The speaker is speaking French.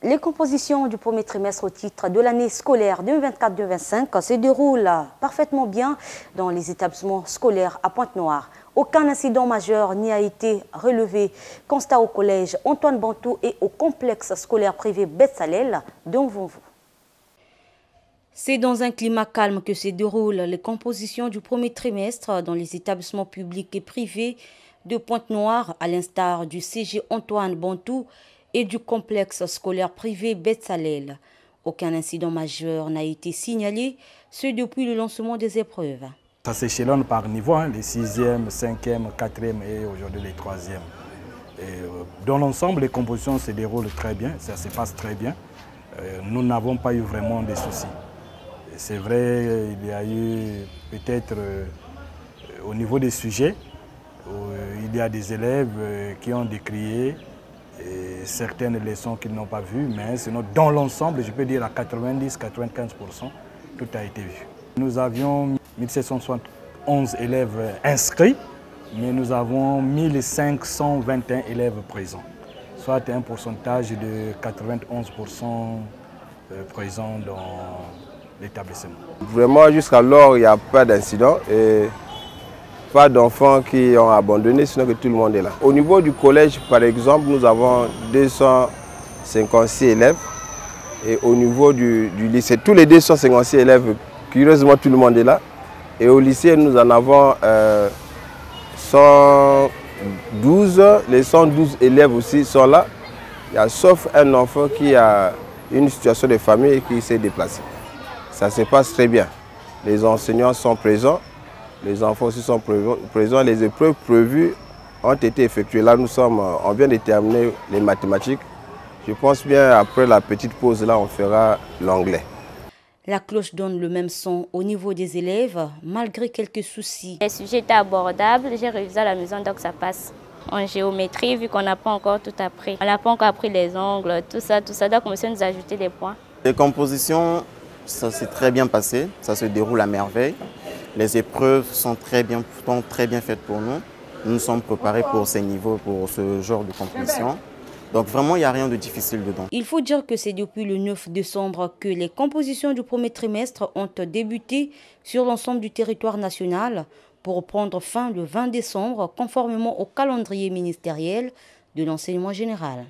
Les compositions du premier trimestre au titre de l'année scolaire 2024-2025 se déroulent parfaitement bien dans les établissements scolaires à Pointe-Noire. Aucun incident majeur n'y a été relevé. Constat au collège Antoine Bantou et au complexe scolaire privé Betsalel d'Onvonvou. C'est dans un climat calme que se déroulent les compositions du premier trimestre dans les établissements publics et privés de Pointe-Noire, à l'instar du CG Antoine Bantou et du complexe scolaire privé Betsalel. Aucun incident majeur n'a été signalé, ce depuis le lancement des épreuves. Ça s'échelonne par niveau, les 6e, 5e, 4e et aujourd'hui les 3e. Dans l'ensemble, les compositions se déroulent très bien, ça se passe très bien. Nous n'avons pas eu vraiment de soucis. C'est vrai, il y a eu peut-être au niveau des sujets, il y a des élèves qui ont décrié certaines leçons qu'ils n'ont pas vues, mais sinon dans l'ensemble, je peux dire à 90-95%, tout a été vu. Nous avions 1771 élèves inscrits, mais nous avons 1521 élèves présents, soit un pourcentage de 91% présents dans l'établissement. Vraiment, jusqu'alors, il n'y a pas d'incident et pas d'enfants qui ont abandonné, sinon que tout le monde est là. Au niveau du collège, par exemple, nous avons 256 élèves. Et au niveau du lycée, tous les 256 élèves, curieusement, tout le monde est là. Et au lycée, nous en avons 112. Les 112 élèves aussi sont là. Il y a, sauf un enfant qui a une situation de famille et qui s'est déplacé. Ça se passe très bien. Les enseignants sont présents. Les enfants aussi sont présents. Les épreuves prévues ont été effectuées. Là, on vient de terminer les mathématiques. Je pense bien après la petite pause, là, on fera l'anglais. La cloche donne le même son au niveau des élèves, malgré quelques soucis. Les sujets étaient abordables. J'ai révisé à la maison, donc ça passe. En géométrie, vu qu'on n'a pas encore tout appris. On n'a pas encore appris les angles, tout ça. Donc, monsieur nous a ajouté des points. Les compositions, ça s'est très bien passé. Ça se déroule à merveille. Les épreuves sont très bien faites pour nous. Nous sommes préparés pour ces niveaux, pour ce genre de composition. Donc vraiment, il n'y a rien de difficile dedans. Il faut dire que c'est depuis le 9 décembre que les compositions du premier trimestre ont débuté sur l'ensemble du territoire national pour prendre fin le 20 décembre, conformément au calendrier ministériel de l'enseignement général.